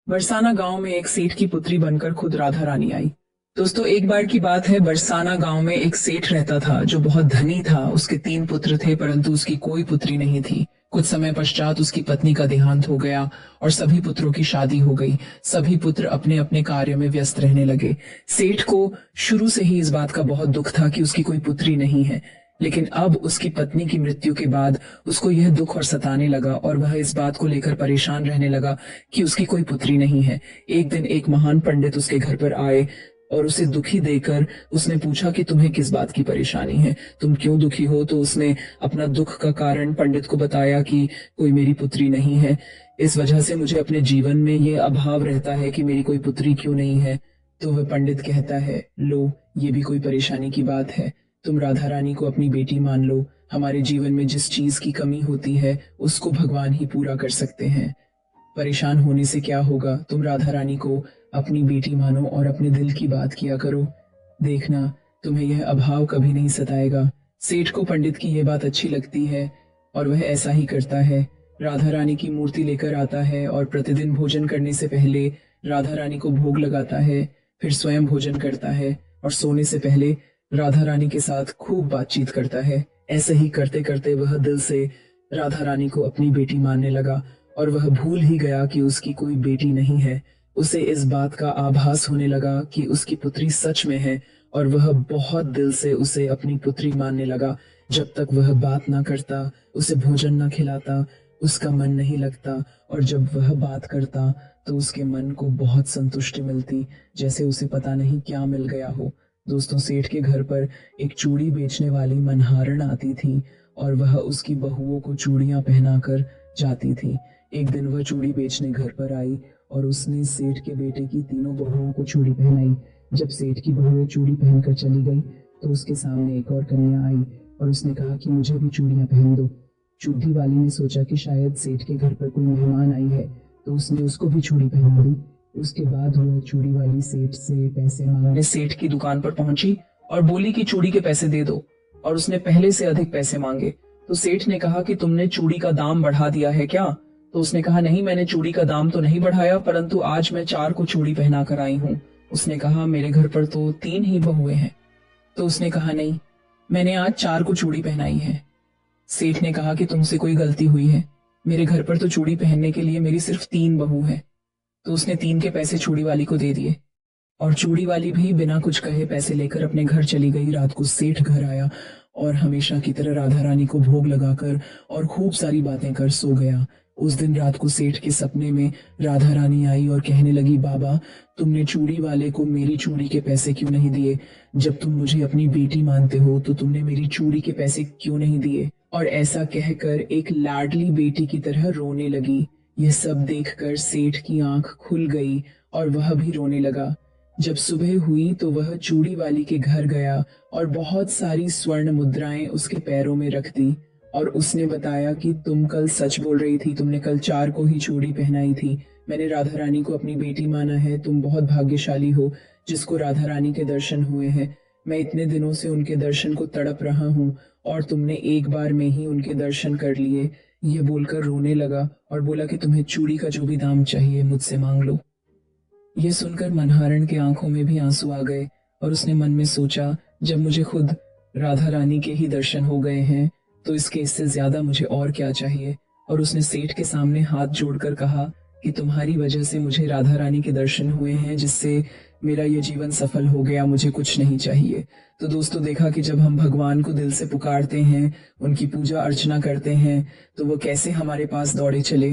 बरसाना गांव में एक सेठ की पुत्री बनकर खुद राधा रानी आई। दोस्तों, एक बार की बात है, बरसाना गांव में एक सेठ रहता था जो बहुत धनी था। उसके 3 पुत्र थे, परंतु उसकी कोई पुत्री नहीं थी। कुछ समय पश्चात उसकी पत्नी का देहांत हो गया और सभी पुत्रों की शादी हो गई। सभी पुत्र अपने अपने कार्य में व्यस्त रहने लगे। सेठ को शुरू से ही इस बात का बहुत दुख था कि उसकी कोई पुत्री नहीं है। लेकिन अब उसकी पत्नी की मृत्यु के बाद उसको यह दुख और सताने लगा और वह इस बात को लेकर परेशान रहने लगा कि उसकी कोई पुत्री नहीं है। एक दिन एक महान पंडित उसके घर पर आए और उसे दुखी देकर उसने पूछा कि तुम्हें किस बात की परेशानी है, तुम क्यों दुखी हो। तो उसने अपना दुख का कारण पंडित को बताया कि कोई मेरी पुत्री नहीं है, इस वजह से मुझे अपने जीवन में ये अभाव रहता है कि मेरी कोई पुत्री क्यों नहीं है। तो वह पंडित कहता है, लो, ये भी कोई परेशानी की बात है। तुम राधा रानी को अपनी बेटी मान लो। हमारे जीवन में जिस चीज की कमी होती है उसको भगवान ही पूरा कर सकते हैं। परेशान होने से क्या होगा, तुम राधा रानी को अपनी बेटी मानो और अपने दिल की बात किया करो। देखना, तुम्हें यह अभाव कभी नहीं सताएगा। सेठ को पंडित की यह बात अच्छी लगती है और वह ऐसा ही करता है। राधा रानी की मूर्ति लेकर आता है और प्रतिदिन भोजन करने से पहले राधा रानी को भोग लगाता है, फिर स्वयं भोजन करता है और सोने से पहले राधा रानी के साथ खूब बातचीत करता है। ऐसे ही करते करते वह दिल से राधा रानी को अपनी बेटी मानने लगा और वह भूल ही गया कि उसकी कोई बेटी नहीं है। उसे इस बात का आभास होने लगा कि उसकी पुत्री सच में है और वह बहुत दिल से उसे अपनी पुत्री मानने लगा। जब तक वह बात ना करता, उसे भोजन ना खिलाता, उसका मन नहीं लगता, और जब वह बात करता तो उसके मन को बहुत संतुष्टि मिलती, जैसे उसे पता नहीं क्या मिल गया हो। दोस्तों, सेठ के घर पर एक चूड़ी बेचने वाली मनहारन आती थी और वह उसकी बहुओं को चूड़ियां पहनाकर जाती थी। एक दिन वह चूड़ी बेचने घर पर आई और उसने सेठ के बेटे की तीनों बहुओं को चूड़ी पहनाई। जब सेठ की बहुएं चूड़ी पहनकर चली गई तो उसके सामने एक और कन्या आई और उसने कहा कि मुझे भी चूड़ियां पहन दो। चूड़ी वाली ने सोचा कि शायद सेठ के घर पर कोई मेहमान आई है, तो उसने उसको भी चूड़ी पहना दी। उसके बाद वह चूड़ी वाली सेठ से पैसे मांगने सेठ की दुकान पर पहुंची और बोली कि चूड़ी के पैसे दे दो, और उसने पहले से अधिक पैसे मांगे। तो सेठ ने कहा कि तुमने चूड़ी का दाम बढ़ा दिया है क्या। तो उसने कहा, नहीं, मैंने चूड़ी का दाम तो नहीं बढ़ाया, परंतु आज मैं 4 को चूड़ी पहना कर आई हूँ। उसने कहा, मेरे घर पर तो 3 ही बहुएं हैं। तो उसने कहा, नहीं, मैंने आज 4 को चूड़ी पहनाई है। सेठ ने कहा कि तुमसे कोई गलती हुई है, मेरे घर पर तो चूड़ी पहनने के लिए मेरी सिर्फ 3 बहू है। तो उसने 3 के पैसे चूड़ी वाली को दे दिए और चूड़ी वाली भी बिना कुछ कहे पैसे लेकर अपने घर चली गई। रात को सेठ घर आया और हमेशा की तरह राधा रानी को भोग लगाकर और खूब सारी बातें कर सो गया। उस दिन रात को सेठ के सपने में राधा रानी आई और कहने लगी, बाबा, तुमने चूड़ी वाले को मेरी चूड़ी के पैसे क्यों नहीं दिए। जब तुम मुझे अपनी बेटी मानते हो तो तुमने मेरी चूड़ी के पैसे क्यों नहीं दिए। और ऐसा कहकर एक लाडली बेटी की तरह रोने लगी। यह सब देखकर सेठ की आंख खुल गई और वह भी रोने लगा। जब सुबह हुई तो वह चूड़ी वाली के घर गया और बहुत सारी स्वर्ण मुद्राएं उसके पैरों में रख दी और उसने बताया कि तुम कल सच बोल रही थी, तुमने कल 4 को ही चूड़ी पहनाई थी। मैंने राधा रानी को अपनी बेटी माना है। तुम बहुत भाग्यशाली हो जिसको राधा रानी के दर्शन हुए हैं। मैं इतने दिनों से उनके दर्शन को तड़प रहा हूँ और तुमने एक बार में ही उनके दर्शन कर लिए। यह बोलकर रोने लगा और बोला कि तुम्हें चूड़ी का जो भी दाम चाहिए मुझसे मांग लो। यह सुनकर मनहारण के आंखों में भी आंसू आ गए और उसने मन में सोचा, जब मुझे खुद राधा रानी के ही दर्शन हो गए हैं तो इससे ज्यादा मुझे और क्या चाहिए। और उसने सेठ के सामने हाथ जोड़कर कहा कि तुम्हारी वजह से मुझे राधा रानी के दर्शन हुए हैं, जिससे मेरा ये जीवन सफल हो गया, मुझे कुछ नहीं चाहिए। तो दोस्तों, देखा कि जब हम भगवान को दिल से पुकारते हैं, उनकी पूजा अर्चना करते हैं, तो वो कैसे हमारे पास दौड़े चले।